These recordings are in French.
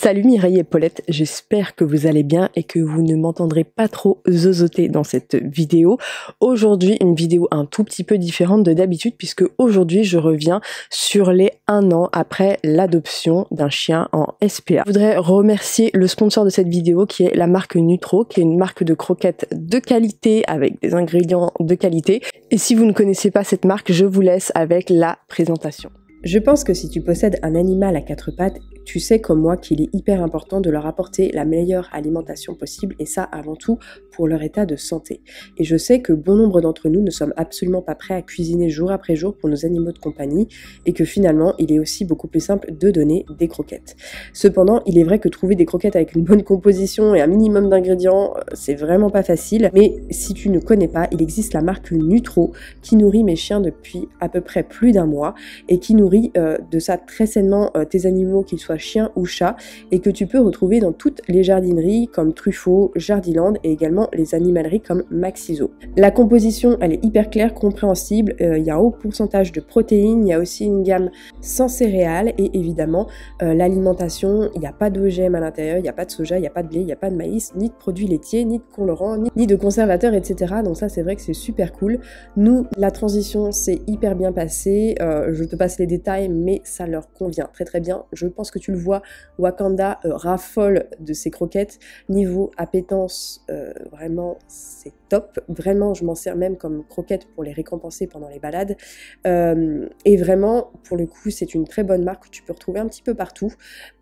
Salut Mireille et Paulette, j'espère que vous allez bien et que vous ne m'entendrez pas trop zozoter dans cette vidéo. Aujourd'hui, une vidéo un tout petit peu différente de d'habitude puisque aujourd'hui je reviens sur les 1 an après l'adoption d'un chien en SPA. Je voudrais remercier le sponsor de cette vidéo qui est la marque Nutro, qui est une marque de croquettes de qualité avec des ingrédients de qualité. Et si vous ne connaissez pas cette marque, je vous laisse avec la présentation. Je pense que si tu possèdes un animal à 4 pattes, tu sais comme moi qu'il est hyper important de leur apporter la meilleure alimentation possible et ça avant tout pour leur état de santé. Et je sais que bon nombre d'entre nous ne sommes absolument pas prêts à cuisiner jour après jour pour nos animaux de compagnie et que finalement il est aussi beaucoup plus simple de donner des croquettes. Cependant, il est vrai que trouver des croquettes avec une bonne composition et un minimum d'ingrédients, c'est vraiment pas facile. Mais si tu ne connais pas, il existe la marque Nutro qui nourrit mes chiens depuis à peu près plus d'1 mois et qui nourrit de ça très sainement tes animaux, qu'ils soient chiens ou chats, et que tu peux retrouver dans toutes les jardineries comme Truffaut, Jardiland et également les animaleries comme Maxiso. La composition, elle est hyper claire, compréhensible, il y a un haut pourcentage de protéines, il y a aussi une gamme sans céréales et évidemment l'alimentation, il n'y a pas d'OGM à l'intérieur, il n'y a pas de soja, il n'y a pas de blé, il n'y a pas de maïs, ni de produits laitiers, ni de colorants, ni de conservateurs, etc. Donc ça c'est vrai que c'est super cool. Nous, la transition s'est hyper bien passée, je te passe les détails mais ça leur convient très très bien. Je pense que tu le vois, Wakanda raffole de ses croquettes. Niveau appétence, vraiment c'est top. Vraiment, je m'en sers même comme croquette pour les récompenser pendant les balades. Et vraiment, pour le coup, c'est une très bonne marque que tu peux retrouver un petit peu partout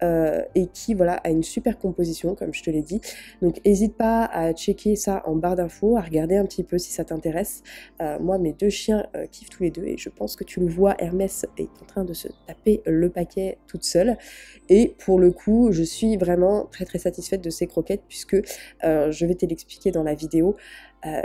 et qui, voilà, a une super composition, comme je te l'ai dit. Donc, n'hésite pas à checker ça en barre d'infos, à regarder un petit peu si ça t'intéresse. Moi, mes 2 chiens kiffent tous les 2 et je pense que tu le vois, Hermès est en train de se taper le paquet toute seule. Et pour le coup, je suis vraiment très très satisfaite de ces croquettes puisque je vais te l'expliquer dans la vidéo.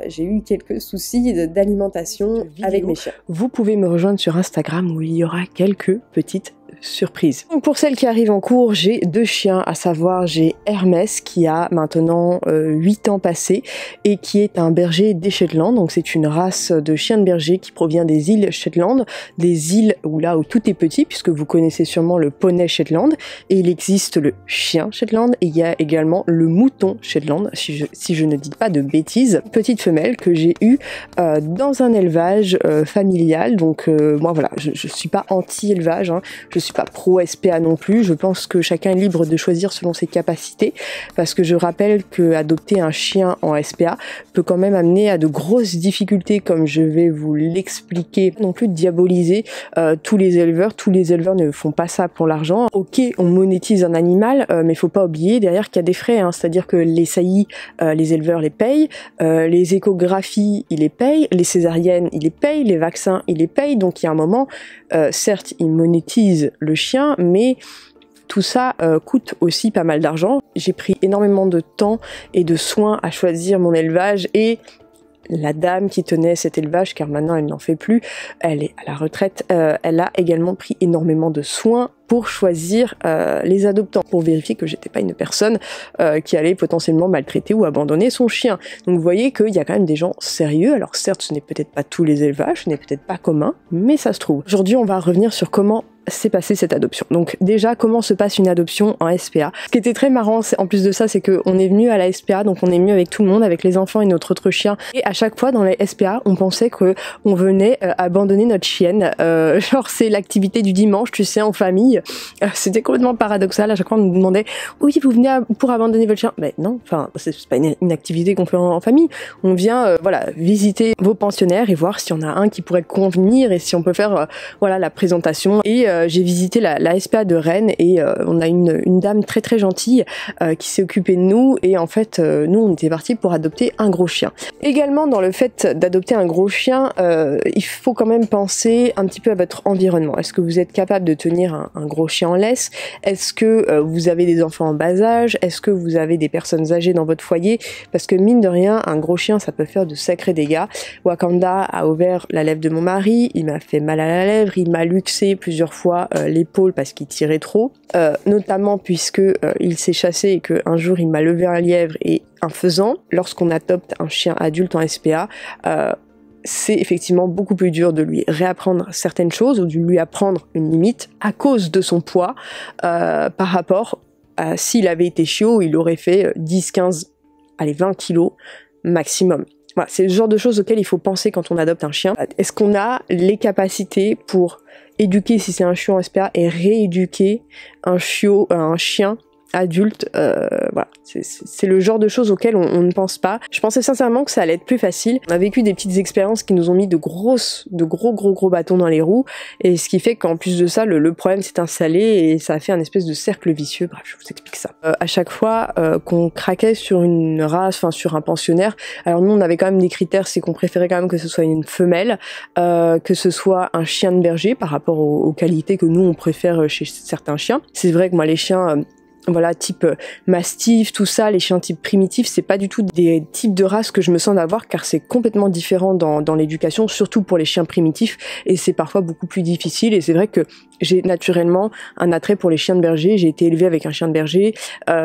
J'ai eu quelques soucis d'alimentation avec mes chiens. Vous pouvez me rejoindre sur Instagram où il y aura quelques petites surprises. Donc pour celles qui arrivent en cours, j'ai 2 chiens, à savoir j'ai Hermès qui a maintenant 8 ans passés et qui est un berger des Shetland. Donc c'est une race de chien de berger qui provient des îles Shetland, des îles où tout est petit puisque vous connaissez sûrement le poney Shetland et il existe le chien Shetland et il y a également le mouton Shetland si je ne dis pas de bêtises. Petite femelle que j'ai eue dans un élevage familial. Donc moi voilà, je suis pas anti-élevage, hein. Je suis pas pro SPA non plus, je pense que chacun est libre de choisir selon ses capacités, parce que je rappelle que adopter un chien en SPA peut quand même amener à de grosses difficultés, comme je vais vous l'expliquer. Non plus de diaboliser tous les éleveurs ne font pas ça pour l'argent. Ok, on monétise un animal, mais faut pas oublier derrière qu'il y a des frais, hein. C'est-à-dire que les saillies, les éleveurs les payent, les échographies, ils les payent, les césariennes, ils les payent, les vaccins, ils les payent, donc il y a un moment, certes, ils monétisent le chien, mais tout ça coûte aussi pas mal d'argent. J'ai pris énormément de temps et de soins à choisir mon élevage et la dame qui tenait cet élevage, car maintenant elle n'en fait plus, elle est à la retraite, elle a également pris énormément de soins pour choisir les adoptants, pour vérifier que j'étais pas une personne qui allait potentiellement maltraiter ou abandonner son chien. Donc vous voyez qu'il y a quand même des gens sérieux. Alors certes, ce n'est peut-être pas tous les élevages, ce n'est peut-être pas commun, mais ça se trouve. Aujourd'hui, on va revenir sur comment s'est passée cette adoption. Donc déjà, comment se passe une adoption en SPA. Ce qui était très marrant, en plus de ça, c'est qu'on est venu à la SPA, donc on est venu avec tout le monde, avec les enfants et notre autre chien. Et à chaque fois, dans les SPA, on pensait qu'on venait abandonner notre chienne. Genre, c'est l'activité du dimanche, tu sais, en famille. C'était complètement paradoxal. À chaque fois, on nous demandait « Oui, vous venez pour abandonner votre chien ?» Mais non, enfin, c'est pas une activité qu'on fait en famille. On vient, voilà, visiter vos pensionnaires et voir s'il y en a un qui pourrait convenir et si on peut faire, voilà, la présentation. Et j'ai visité la SPA de Rennes et on a une dame très très gentille qui s'est occupée de nous et en fait, nous, on était partis pour adopter un gros chien. Également, dans le fait d'adopter un gros chien, il faut quand même penser un petit peu à votre environnement. Est-ce que vous êtes capable de tenir un gros chien en laisse? Est-ce que vous avez des enfants en bas âge? Est-ce que vous avez des personnes âgées dans votre foyer? Parce que mine de rien, un gros chien, ça peut faire de sacrés dégâts. Wakanda a ouvert la lèvre de mon mari, il m'a fait mal à la lèvre, il m'a luxé plusieurs fois l'épaule parce qu'il tirait trop, notamment puisque il s'est chassé et qu'un jour il m'a levé un lièvre et un faisan. Lorsqu'on adopte un chien adulte en SPA, c'est effectivement beaucoup plus dur de lui réapprendre certaines choses ou de lui apprendre une limite à cause de son poids par rapport s'il avait été chiot, il aurait fait 10, 15, allez 20 kilos maximum. Voilà, c'est le genre de choses auxquelles il faut penser quand on adopte un chien. Est-ce qu'on a les capacités pour éduquer, si c'est un chiot en SPA, et rééduquer un chien adulte, voilà, c'est le genre de choses auxquelles on ne pense pas. Je pensais sincèrement que ça allait être plus facile. On a vécu des petites expériences qui nous ont mis de gros bâtons dans les roues, et ce qui fait qu'en plus de ça, le problème s'est installé et ça a fait un espèce de cercle vicieux. Bref, je vous explique ça. À chaque fois qu'on craquait sur une race, enfin sur un pensionnaire, alors nous on avait quand même des critères, c'est qu'on préférait quand même que ce soit une femelle, que ce soit un chien de berger par rapport aux qualités que nous on préfère chez certains chiens. C'est vrai que moi les chiens voilà, type mastif, tout ça, les chiens type primitifs, c'est pas du tout des types de races que je me sens d'avoir, car c'est complètement différent dans l'éducation, surtout pour les chiens primitifs, et c'est parfois beaucoup plus difficile. Et c'est vrai que j'ai naturellement un attrait pour les chiens de berger, j'ai été élevée avec un chien de berger,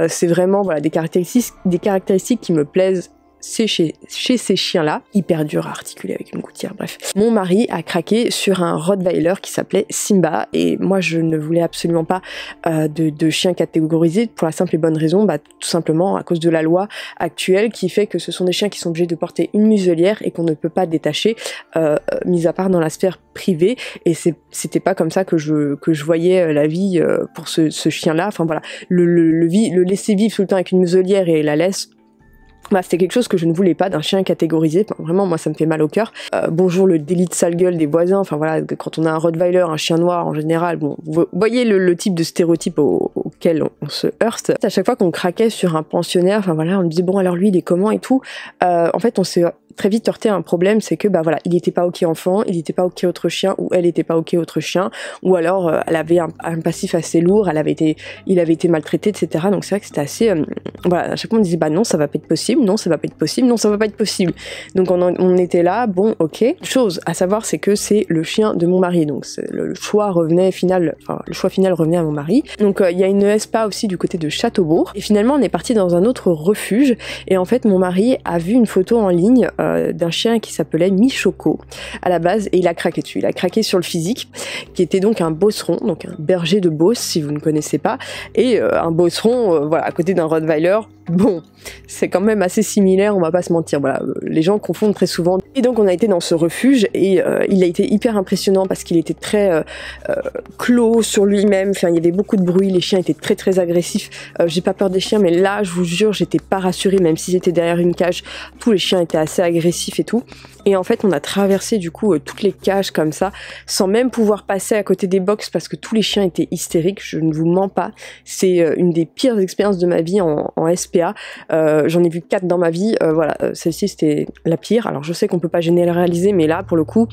c'est vraiment voilà des caractéristiques qui me plaisent. C'est chez ces chiens-là, hyper dur à articuler avec une gouttière, bref. Mon mari a craqué sur un Rottweiler qui s'appelait Simba, et moi je ne voulais absolument pas de chien catégorisé, pour la simple et bonne raison, tout simplement à cause de la loi actuelle qui fait que ce sont des chiens qui sont obligés de porter une muselière et qu'on ne peut pas détacher, mis à part dans la sphère privée, et c'était pas comme ça que je voyais la vie pour ce chien-là. Enfin voilà, le laisser vivre tout le temps avec une muselière et la laisse, c'était quelque chose que je ne voulais pas d'un chien catégorisé. Enfin, vraiment, moi, ça me fait mal au cœur. Bonjour le délit de sale gueule des voisins. Enfin voilà, quand on a un Rottweiler, un chien noir en général, bon, vous voyez le type de stéréotype auquel on se heurte. À chaque fois qu'on craquait sur un pensionnaire, enfin voilà, on me disait bon alors lui il est comment et tout. En fait, on s'est très vite heurté à un problème, c'est que voilà, il était pas ok enfant, il était pas ok autre chien, ou elle était pas ok autre chien, ou alors elle avait un passif assez lourd, il avait été maltraité, etc. Donc c'est vrai que c'était assez voilà, à chaque fois on disait non ça va pas être possible, non ça va pas être possible, non ça va pas être possible. Donc on était là, bon ok. Chose à savoir, c'est que c'est le chien de mon mari, donc le choix final revenait à mon mari. Donc il y a une SPA aussi du côté de Châteaubourg, et finalement on est parti dans un autre refuge, et en fait mon mari a vu une photo en ligne d'un chien qui s'appelait Michoko à la base, et il a craqué dessus. Il a craqué sur le physique, qui était donc un bosseron, donc un berger de Beauce si vous ne connaissez pas, et un bosseron voilà, à côté d'un Rottweiler. Bon, c'est quand même assez similaire, on va pas se mentir, voilà, les gens confondent très souvent. Et donc on a été dans ce refuge, et il a été hyper impressionnant parce qu'il était très clos sur lui-même, enfin il y avait beaucoup de bruit, les chiens étaient très très agressifs. J'ai pas peur des chiens, mais là je vous jure j'étais pas rassurée, même si j'étais derrière une cage, tous les chiens étaient assez agressifs et tout. Et en fait on a traversé du coup toutes les cages comme ça, sans même pouvoir passer à côté des box parce que tous les chiens étaient hystériques, je ne vous mens pas. C'est une des pires expériences de ma vie en SPA. J'en ai vu 4 dans ma vie, voilà, celle-ci c'était la pire. Alors je sais qu'on peut pas généraliser, mais là pour le coup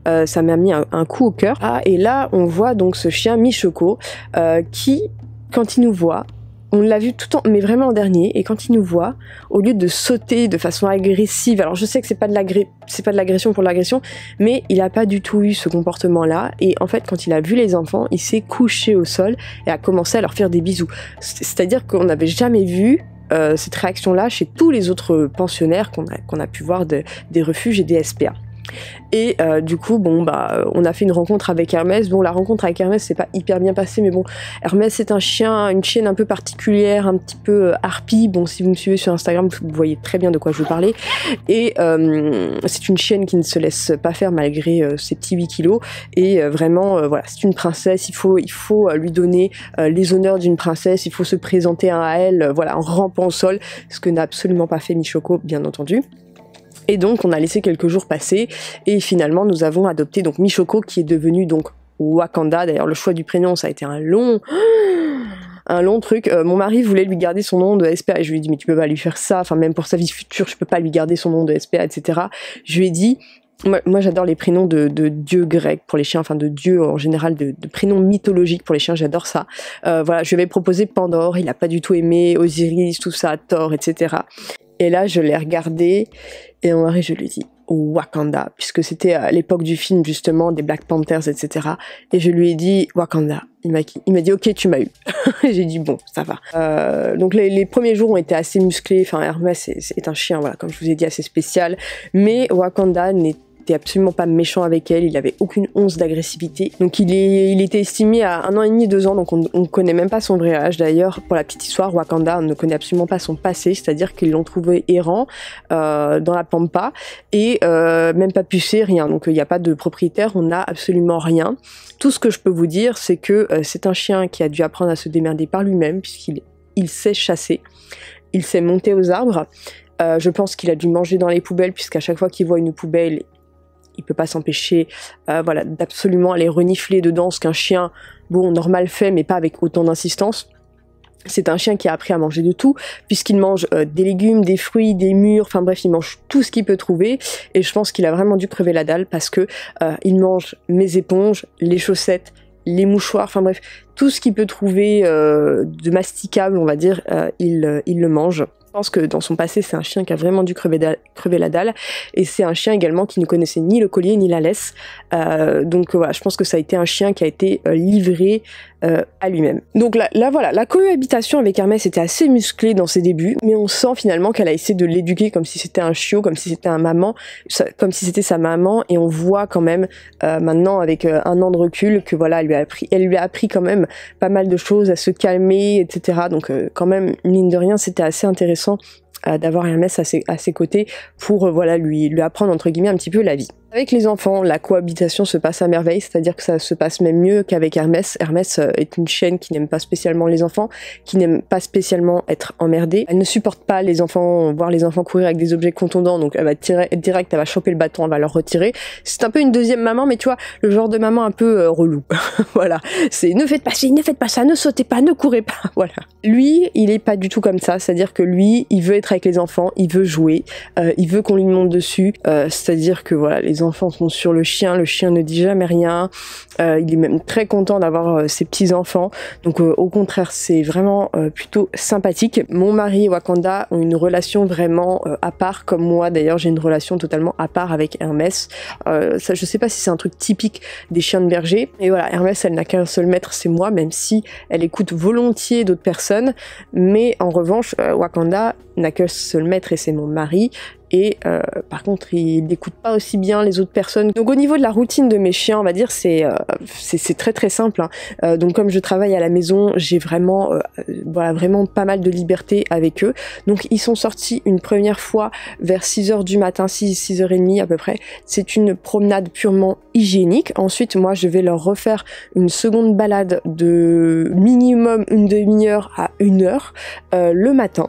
ça m'a mis un coup au cœur. Et là on voit donc ce chien Michoko qui, quand il nous voit, on l'a vu tout en, mais vraiment en dernier, et quand il nous voit, au lieu de sauter de façon agressive, alors je sais que c'est pas de l'agression pour l'agression, mais il a pas du tout eu ce comportement-là, et en fait quand il a vu les enfants, il s'est couché au sol et a commencé à leur faire des bisous. C'est-à-dire qu'on n'avait jamais vu cette réaction-là chez tous les autres pensionnaires qu'on a pu voir des refuges et des SPA. Et du coup bon on a fait une rencontre avec Hermès. Bon, la rencontre avec Hermès c'est pas hyper bien passé, mais bon, Hermès c'est une chienne un peu particulière, un petit peu harpie. Bon, si vous me suivez sur Instagram vous voyez très bien de quoi je veux parler. Et c'est une chienne qui ne se laisse pas faire malgré ses petits 8 kilos, et vraiment voilà, c'est une princesse, il faut lui donner les honneurs d'une princesse, il faut se présenter à elle voilà, en rampant au sol, ce que n'a absolument pas fait Michoko bien entendu. Et donc on a laissé quelques jours passer, et finalement nous avons adopté donc Michoko, qui est devenu donc Wakanda. D'ailleurs le choix du prénom ça a été un long truc. Mon mari voulait lui garder son nom de SPA, et je lui ai dit mais tu peux pas lui faire ça, enfin même pour sa vie future je peux pas lui garder son nom de SPA, etc. Je lui ai dit, moi j'adore les prénoms de dieux grecs pour les chiens, enfin de dieux en général, de prénoms mythologiques pour les chiens, j'adore ça. Voilà, je lui avais proposé Pandore, il a pas du tout aimé, Osiris, tout ça, Thor, etc. Et là je l'ai regardé, et mon mari je lui ai dit Wakanda, puisque c'était à l'époque du film justement des Black Panthers, etc. Et je lui ai dit Wakanda. Il m'a dit ok, tu m'as eu. J'ai dit bon, ça va. Donc les premiers jours ont été assez musclés. Enfin, Hermès est un chien, voilà, comme je vous ai dit, assez spécial. Mais Wakanda n'est était absolument pas méchant avec elle, il avait aucune once d'agressivité. Donc il était estimé à 1 an et demi, 2 ans, donc on connaît même pas son vrai âge. D'ailleurs, pour la petite histoire, Wakanda, on ne connaît absolument pas son passé, c'est-à-dire qu'ils l'ont trouvé errant dans la pampa et même pas pucé, rien. Donc il n'y a pas de propriétaire, on n'a absolument rien. Tout ce que je peux vous dire, c'est que c'est un chien qui a dû apprendre à se démerder par lui-même, puisqu'il sait chasser, il sait monter aux arbres. Je pense qu'il a dû manger dans les poubelles, puisqu'à chaque fois qu'il voit une poubelle, il peut pas s'empêcher voilà, d'absolument aller renifler dedans, ce qu'un chien, bon, normal fait, mais pas avec autant d'insistance. C'est un chien qui a appris à manger de tout, puisqu'il mange des légumes, des fruits, des mûres, enfin bref, il mange tout ce qu'il peut trouver, et je pense qu'il a vraiment dû crever la dalle, parce que il mange mes éponges, les chaussettes, les mouchoirs, enfin bref, tout ce qu'il peut trouver de masticable, on va dire, il le mange. Je pense que dans son passé, c'est un chien qui a vraiment dû crever la dalle, et c'est un chien également qui ne connaissait ni le collier ni la laisse. Donc voilà, je pense que ça a été un chien qui a été livré à lui-même. Donc là voilà, la cohabitation avec Hermès était assez musclée dans ses débuts, mais on sent finalement qu'elle a essayé de l'éduquer comme si c'était un chiot, comme si c'était comme si c'était sa maman, et on voit quand même maintenant avec 1 an de recul que voilà, elle lui a appris quand même pas mal de choses, à se calmer, etc. Donc quand même, mine de rien, c'était assez intéressant d'avoir Hermès à ses côtés pour voilà, lui apprendre entre guillemets un petit peu la vie. Avec les enfants, la cohabitation se passe à merveille, c'est-à-dire que ça se passe même mieux qu'avec Hermès. Hermès est une chienne qui n'aime pas spécialement les enfants, qui n'aime pas spécialement être emmerdée. Elle ne supporte pas les enfants, voir les enfants courir avec des objets contondants, donc elle va direct, elle va choper le bâton, elle va leur retirer. C'est un peu une deuxième maman, mais tu vois, le genre de maman un peu relou. Voilà, c'est ne faites pas ci, ne faites pas ça, ne sautez pas, ne courez pas, voilà. Lui, il est pas du tout comme ça, c'est-à-dire que lui, il veut être avec les enfants, il veut jouer, il veut qu'on lui monte dessus, c'est-à-dire que voilà, les enfants sont sur le chien ne dit jamais rien, il est même très content d'avoir ses petits-enfants, donc au contraire, c'est vraiment plutôt sympathique. Mon mari et Wakanda ont une relation vraiment à part, comme moi d'ailleurs, j'ai une relation totalement à part avec Hermès. Ça, je sais pas si c'est un truc typique des chiens de berger, et voilà, Hermès, elle n'a qu'un seul maître, c'est moi, même si elle écoute volontiers d'autres personnes, mais en revanche, Wakanda n'a qu'un seul maître et c'est mon mari, et par contre il n'écoute pas aussi bien les autres personnes. Donc au niveau de la routine de mes chiens, on va dire, c'est très très simple, hein. Donc comme je travaille à la maison, j'ai vraiment voilà, vraiment pas mal de liberté avec eux. Donc ils sont sortis une première fois vers 6h du matin, 6h30 à peu près. C'est une promenade purement hygiénique. Ensuite moi je vais leur refaire une seconde balade de minimum une demi-heure à 1 heure le matin.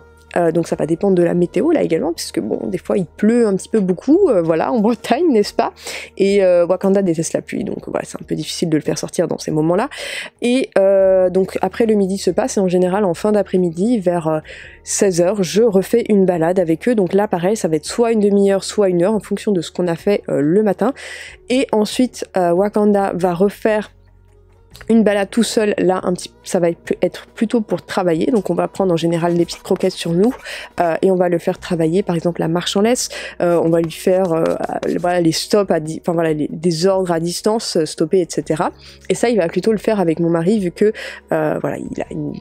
Donc ça va dépendre de la météo là également, puisque bon, des fois il pleut un petit peu beaucoup, voilà, en Bretagne, n'est-ce pas? Et Wakanda déteste la pluie, donc voilà, c'est un peu difficile de le faire sortir dans ces moments-là. Et donc après le midi se passe, et en général en fin d'après-midi, vers 16h, je refais une balade avec eux. Donc là pareil, ça va être soit une demi-heure, soit 1 heure, en fonction de ce qu'on a fait le matin. Et ensuite Wakanda va refaire une balade tout seul, là ça va être plutôt pour travailler, donc on va prendre en général des petites croquettes sur nous et on va le faire travailler, par exemple la marche en laisse, on va lui faire voilà, les stops, enfin voilà, des ordres à distance, stopper, etc. Et ça il va plutôt le faire avec mon mari, vu que voilà, il a une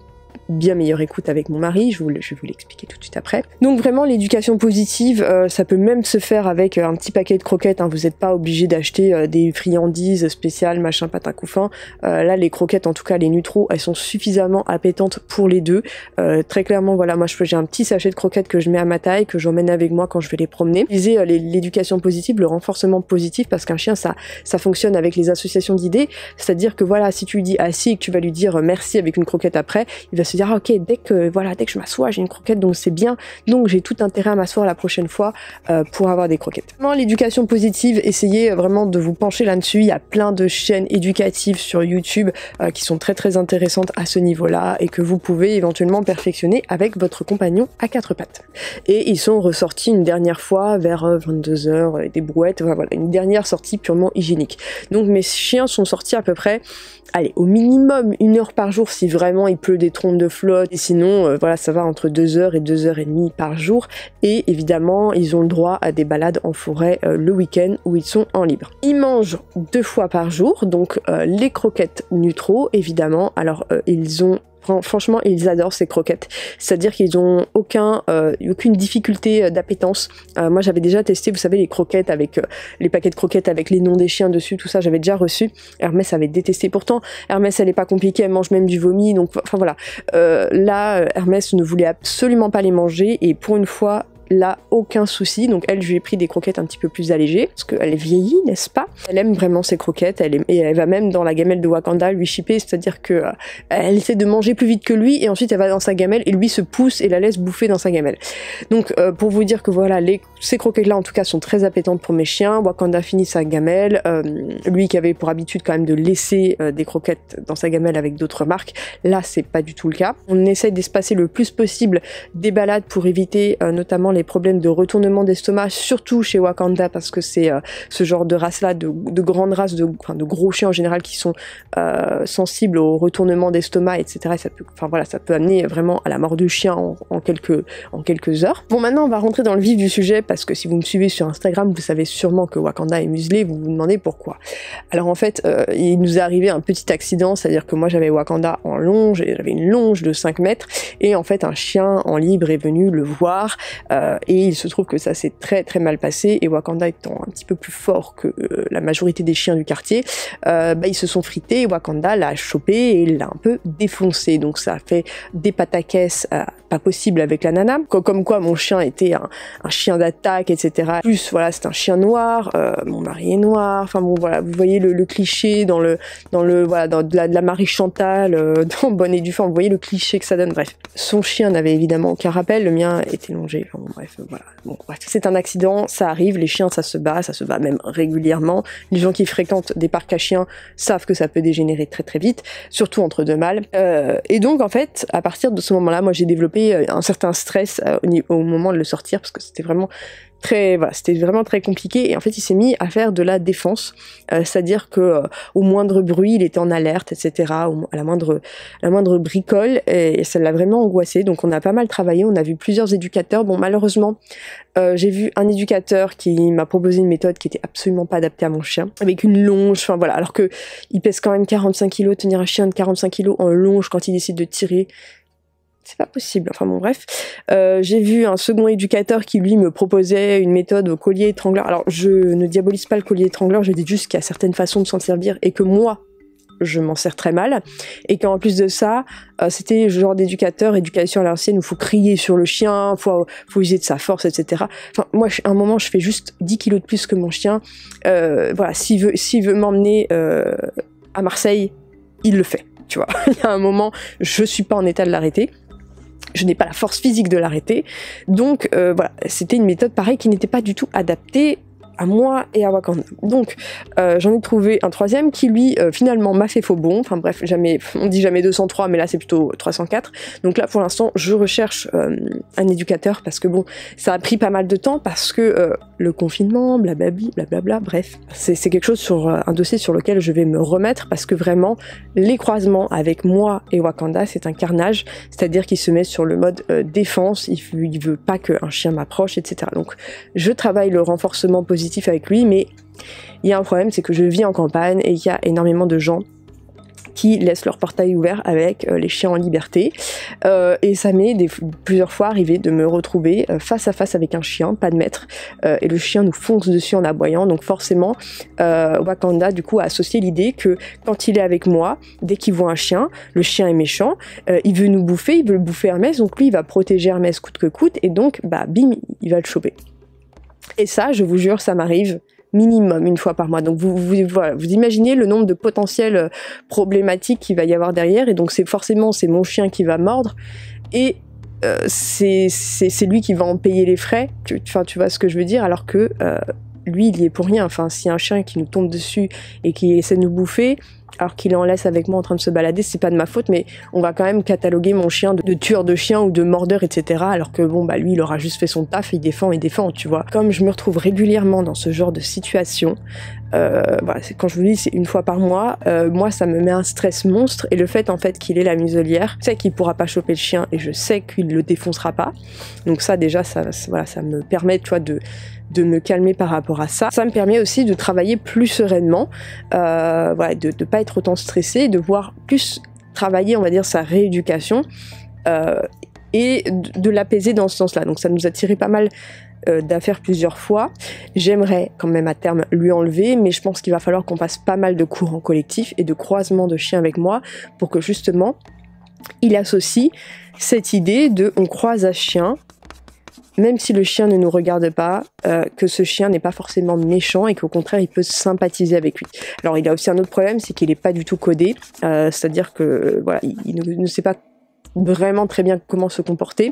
bien meilleure écoute avec mon mari, je vais vous l'expliquer tout de suite après. Donc vraiment l'éducation positive, ça peut même se faire avec un petit paquet de croquettes, hein. Vous n'êtes pas obligé d'acheter des friandises spéciales, machin patin couffin. Là les croquettes, en tout cas les Nutro, elles sont suffisamment appétantes pour les deux. Très clairement voilà, moi j'ai un petit sachet de croquettes que je mets à ma taille, que j'emmène avec moi quand je vais les promener. Utiliser l'éducation positive, le renforcement positif, parce qu'un chien ça fonctionne avec les associations d'idées, c'est-à-dire que voilà, si tu lui dis assis et que tu vas lui dire merci avec une croquette après, il va se dire ah, ok, dès que je m'assois j'ai une croquette, donc c'est bien, donc j'ai tout intérêt à m'asseoir la prochaine fois pour avoir des croquettes. Vraiment l'éducation positive, essayez vraiment de vous pencher là-dessus, il y a plein de chaînes éducatives sur YouTube qui sont très très intéressantes à ce niveau-là et que vous pouvez éventuellement perfectionner avec votre compagnon à 4 pattes. Et ils sont ressortis une dernière fois vers 22h, des brouettes, voilà, une dernière sortie purement hygiénique. Donc mes chiens sont sortis à peu près, allez, au minimum 1 heure par jour si vraiment il pleut des trompes de flotte, et sinon voilà, ça va entre 2h et 2h30 par jour, et évidemment ils ont le droit à des balades en forêt le week-end où ils sont en libre. Ils mangent 2 fois par jour, donc les croquettes Nutro évidemment. Alors ils ont franchement ils adorent ces croquettes, c'est-à-dire qu'ils ont aucune difficulté d'appétence. Moi j'avais déjà testé, vous savez, les croquettes avec les paquets de croquettes avec les noms des chiens dessus, tout ça j'avais déjà reçu. Hermès avait détesté, pourtant Hermès elle est pas compliquée, elle mange même du vomi, donc enfin voilà. Là Hermès ne voulait absolument pas les manger, et pour une fois là aucun souci, donc elle, je lui ai pris des croquettes un petit peu plus allégées parce qu'elle est vieillie, n'est-ce pas? Elle aime vraiment ses croquettes, et elle va même dans la gamelle de Wakanda lui chipper, c'est-à-dire que elle essaie de manger plus vite que lui, et ensuite elle va dans sa gamelle et lui se pousse et la laisse bouffer dans sa gamelle. Donc pour vous dire que voilà, ces croquettes là en tout cas sont très appétantes pour mes chiens. Wakanda finit sa gamelle, lui qui avait pour habitude quand même de laisser des croquettes dans sa gamelle avec d'autres marques, là c'est pas du tout le cas. On essaie d'espacer le plus possible des balades pour éviter notamment les problèmes de retournement d'estomac, surtout chez Wakanda, parce que c'est ce genre de race là, de grandes races, de gros chiens en général qui sont sensibles au retournement d'estomac, etc. Et ça peut amener vraiment à la mort du chien en quelques heures. Bon, maintenant on va rentrer dans le vif du sujet, parce que si vous me suivez sur Instagram, vous savez sûrement que Wakanda est muselé, vous vous demandez pourquoi. Alors en fait, il nous est arrivé un petit accident, c'est-à-dire que moi j'avais Wakanda en longe, et j'avais une longe de 5 mètres, et en fait un chien en libre est venu le voir, et il se trouve que ça s'est très très mal passé, et Wakanda étant un petit peu plus fort que la majorité des chiens du quartier, ils se sont frités, et Wakanda l'a chopé et l'a un peu défoncé, donc ça a fait des pataquès pas possible avec la nana, comme quoi mon chien était un chien d'attaque, etc. Plus voilà, c'est un chien noir, mon mari est noir, enfin bon voilà, vous voyez le cliché dans de la Marie Chantal, dans Bonne et Due Forme, vous voyez le cliché que ça donne. Bref, son chien n'avait évidemment aucun rappel, le mien était longé, enfin bon bref, voilà. Bon bref, c'est un accident, ça arrive, les chiens ça se bat même régulièrement. Les gens qui fréquentent des parcs à chiens savent que ça peut dégénérer très très vite, surtout entre deux mâles. Et donc en fait, à partir de ce moment-là, moi j'ai développé un certain stress au moment de le sortir, parce que c'était vraiment très compliqué, et en fait il s'est mis à faire de la défense, c'est-à-dire que au moindre bruit il était en alerte, etc. À la moindre bricole, et ça l'a vraiment angoissé. Donc on a pas mal travaillé, on a vu plusieurs éducateurs. Bon, malheureusement j'ai vu un éducateur qui m'a proposé une méthode qui était absolument pas adaptée à mon chien, avec une longe, enfin voilà, alors que il pèse quand même 45 kg, tenir un chien de 45 kg en longe quand il décide de tirer, c'est pas possible, enfin bon bref. J'ai vu un second éducateur qui lui me proposait une méthode au collier étrangleur. Alors je ne diabolise pas le collier étrangleur, je dis juste qu'il y a certaines façons de s'en servir, et que moi je m'en sers très mal, et qu'en plus de ça, c'était le genre éducation à l'ancienne, où faut crier sur le chien, faut user de sa force, etc. Enfin, moi, à un moment, je fais juste 10 kilos de plus que mon chien. Voilà, s'il veut m'emmener à Marseille, il le fait, tu vois. Il y a un moment, je suis pas en état de l'arrêter. Je n'ai pas la force physique de l'arrêter. Donc, voilà, c'était une méthode pareille qui n'était pas du tout adaptée à moi et à Wakanda. Donc j'en ai trouvé un troisième qui lui finalement m'a fait faux bond. Enfin bref, on dit jamais 203, mais là c'est plutôt 304. Donc là pour l'instant je recherche un éducateur, parce que bon, ça a pris pas mal de temps, parce que le confinement, blablabla, bref, c'est quelque chose un dossier sur lequel je vais me remettre, parce que vraiment les croisements avec moi et Wakanda c'est un carnage, c'est-à-dire qu'il se met sur le mode défense, il veut pas qu'un chien m'approche, etc. Donc je travaille le renforcement positif avec lui, mais il y a un problème, c'est que je vis en campagne et il y a énormément de gens qui laissent leur portail ouvert avec les chiens en liberté, et ça m'est plusieurs fois arrivé de me retrouver face à face avec un chien, pas de maître, et le chien nous fonce dessus en aboyant. Donc forcément Wakanda du coup a associé l'idée que quand il est avec moi, dès qu'il voit un chien, le chien est méchant, il veut nous bouffer, il veut bouffer Hermès, donc lui il va protéger Hermès coûte que coûte, et donc bah bim, il va le choper. Et ça, je vous jure, ça m'arrive minimum une fois par mois. Donc vous imaginez le nombre de potentielles problématiques qu'il va y avoir derrière, et donc c'est mon chien qui va mordre, et c'est lui qui va en payer les frais, tu vois ce que je veux dire, alors que lui il y est pour rien. Enfin, s'il y a un chien qui nous tombe dessus et qui essaie de nous bouffer, alors qu'il est en laisse avec moi en train de se balader, c'est pas de ma faute, mais on va quand même cataloguer mon chien de tueur de chien ou de mordeur, etc. Alors que bon, bah lui, il aura juste fait son taf, il défend, tu vois. Comme je me retrouve régulièrement dans ce genre de situation, voilà, quand je vous dis c'est une fois par mois, moi ça me met un stress monstre, et le fait en fait qu'il ait la muselière, je sais qu'il pourra pas choper le chien, et je sais qu'il le défoncera pas. Donc ça déjà, ça me permet, tu vois, de me calmer par rapport à ça. Ça me permet aussi de travailler plus sereinement, voilà, de pas être autant stressée, de voir plus travailler, on va dire, sa rééducation et de l'apaiser dans ce sens-là. Donc ça nous a tiré pas mal d'affaires plusieurs fois. J'aimerais quand même à terme lui enlever, mais je pense qu'il va falloir qu'on passe pas mal de cours en collectif et de croisements de chiens avec moi pour que justement il associe cette idée de on croise un chien, même si le chien ne nous regarde pas, que ce chien n'est pas forcément méchant et qu'au contraire il peut sympathiser avec lui. Alors il a aussi un autre problème, c'est qu'il n'est pas du tout codé, c'est-à-dire que voilà, il ne sait pas vraiment très bien comment se comporter.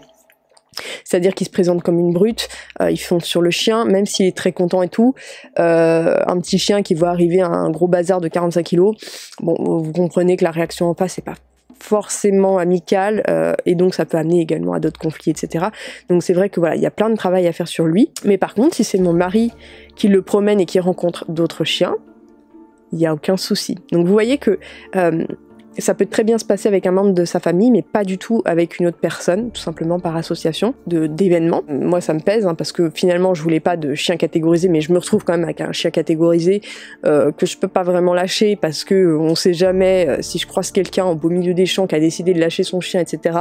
C'est-à-dire qu'il se présente comme une brute, il fonce sur le chien, même s'il est très content et tout. Un petit chien qui voit arriver un gros bazar de 45 kilos, bon, vous comprenez que la réaction en face n'est pas forcément amicale, et donc ça peut amener également à d'autres conflits, etc. Donc c'est vrai que voilà, il y a plein de travail à faire sur lui. Mais par contre, si c'est mon mari qui le promène et qui rencontre d'autres chiens, il n'y a aucun souci. Donc vous voyez que ça peut très bien se passer avec un membre de sa famille, mais pas du tout avec une autre personne, tout simplement par association d'événements. Moi, ça me pèse, hein, parce que finalement, je voulais pas de chien catégorisé, mais je me retrouve quand même avec un chien catégorisé que je peux pas vraiment lâcher, parce que on sait jamais si je croise quelqu'un au beau milieu des champs qui a décidé de lâcher son chien, etc.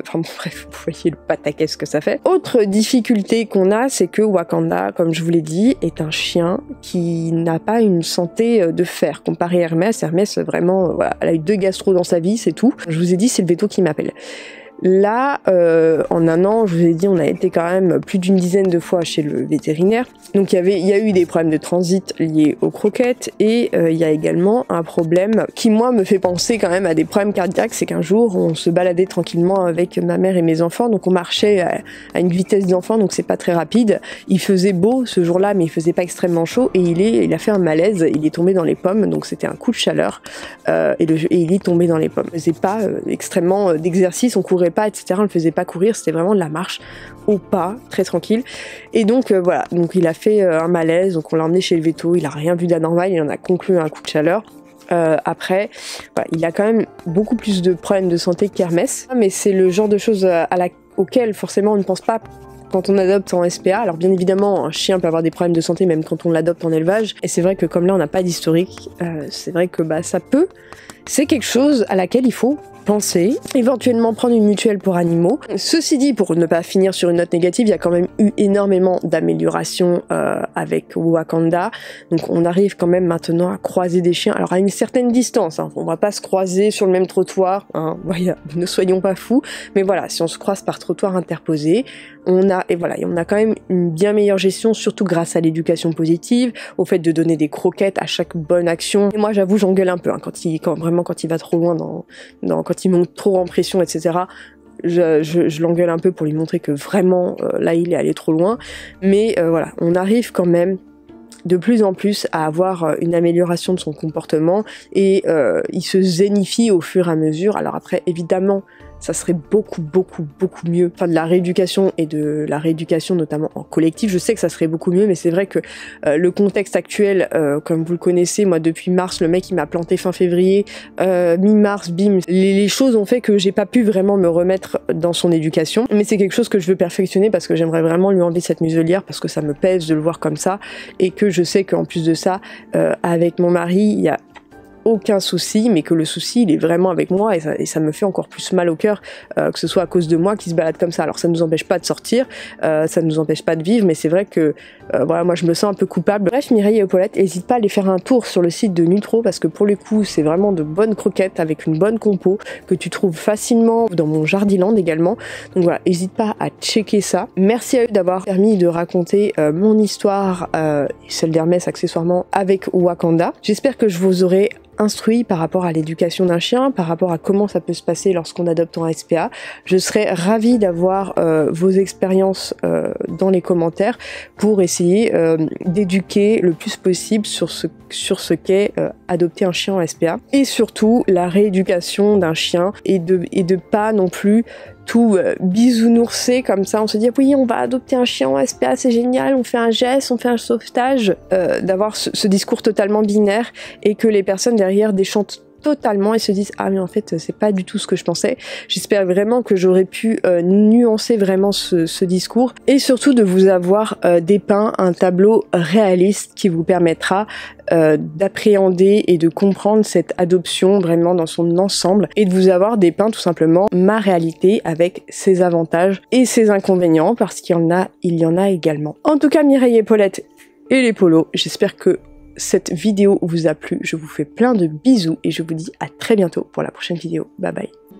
Enfin bon, bref, vous voyez le pataquès que ça fait. Autre difficulté qu'on a, c'est que Wakanda, comme je vous l'ai dit, est un chien qui n'a pas une santé de fer, comparé à Hermès. Hermès, vraiment, voilà, elle a eu 2 gastro dans sa vie, c'est tout. Je vous ai dit, c'est le veto qui m'appelle. Là, en un an, je vous ai dit, on a été quand même plus d'une dizaine de fois chez le vétérinaire. Donc il y a eu des problèmes de transit liés aux croquettes, et il y a également un problème qui, moi, me fait penser quand même à des problèmes cardiaques. C'est qu'un jour, on se baladait tranquillement avec ma mère et mes enfants, donc on marchait à une vitesse d'enfant, donc c'est pas très rapide. Il faisait beau ce jour-là, mais il faisait pas extrêmement chaud, et il a fait un malaise, il est tombé dans les pommes, donc c'était un coup de chaleur, et il est tombé dans les pommes. Il faisait pas extrêmement d'exercice, on courait pas, etc. On le faisait pas courir, c'était vraiment de la marche au pas, très tranquille. Et donc voilà, donc il a fait un malaise, donc on l'a emmené chez le véto, il a rien vu d'anormal, il en a conclu un coup de chaleur. Après, voilà, il a quand même beaucoup plus de problèmes de santé qu'Hermès, mais c'est le genre de choses auxquelles forcément on ne pense pas quand on adopte en SPA. Alors bien évidemment, un chien peut avoir des problèmes de santé même quand on l'adopte en élevage, et c'est vrai que comme là on n'a pas d'historique, c'est vrai que ça peut, c'est quelque chose à laquelle il faut penser, éventuellement prendre une mutuelle pour animaux. Ceci dit, pour ne pas finir sur une note négative, il y a quand même eu énormément d'améliorations avec Wakanda, donc on arrive quand même maintenant à croiser des chiens, alors à une certaine distance, hein. On va pas se croiser sur le même trottoir, hein. Voilà, ne soyons pas fous, mais voilà, si on se croise par trottoir interposé, on a quand même une bien meilleure gestion, surtout grâce à l'éducation positive, au fait de donner des croquettes à chaque bonne action. Et moi j'avoue, j'engueule un peu, hein, quand il va trop loin quand il monte trop en pression, etc. Je l'engueule un peu pour lui montrer que vraiment là il est allé trop loin, mais voilà, on arrive quand même de plus en plus à avoir une amélioration de son comportement, et il se zénifie au fur et à mesure. Alors après, évidemment, ça serait beaucoup mieux, enfin de la rééducation, et de la rééducation notamment en collectif, je sais que ça serait beaucoup mieux, mais c'est vrai que le contexte actuel, comme vous le connaissez, moi depuis mars, le mec il m'a planté fin février, mi-mars, bim, les choses ont fait que j'ai pas pu vraiment me remettre dans son éducation, mais c'est quelque chose que je veux perfectionner, parce que j'aimerais vraiment lui enlever cette muselière, parce que ça me pèse de le voir comme ça, et que je sais qu'en plus de ça, avec mon mari, il y a aucun souci, mais que le souci il est vraiment avec moi, et ça me fait encore plus mal au cœur, que ce soit à cause de moi qui se balade comme ça. Alors ça ne nous empêche pas de sortir, ça ne nous empêche pas de vivre, mais c'est vrai que voilà, moi je me sens un peu coupable. Bref, Mireille et Paulette, n'hésite pas à aller faire un tour sur le site de Nutro, parce que pour le coup c'est vraiment de bonnes croquettes avec une bonne compo que tu trouves facilement dans mon Jardiland également. Donc voilà, n'hésite pas à checker ça. Merci à eux d'avoir permis de raconter mon histoire, celle d'Hermès accessoirement, avec Wakanda. J'espère que je vous aurai instruit par rapport à l'éducation d'un chien, par rapport à comment ça peut se passer lorsqu'on adopte en SPA. Je serais ravie d'avoir vos expériences dans les commentaires pour essayer d'éduquer le plus possible sur ce qu'est adopter un chien en SPA, et surtout la rééducation d'un chien, et de pas non plus tout bisounourser comme ça, on se dit oui on va adopter un chien en SPA, c'est génial, on fait un geste, on fait un sauvetage, d'avoir ce discours totalement binaire, et que les personnes derrière déchantent totalement et se disent ah mais en fait c'est pas du tout ce que je pensais. J'espère vraiment que j'aurais pu nuancer vraiment ce discours et surtout de vous avoir dépeint un tableau réaliste qui vous permettra d'appréhender et de comprendre cette adoption vraiment dans son ensemble et de vous avoir dépeint tout simplement ma réalité avec ses avantages et ses inconvénients parce qu'il y en a également. En tout cas Mireille et Paulette et les polos, j'espère que cette vidéo vous a plu. Je vous fais plein de bisous et je vous dis à très bientôt pour la prochaine vidéo. Bye bye.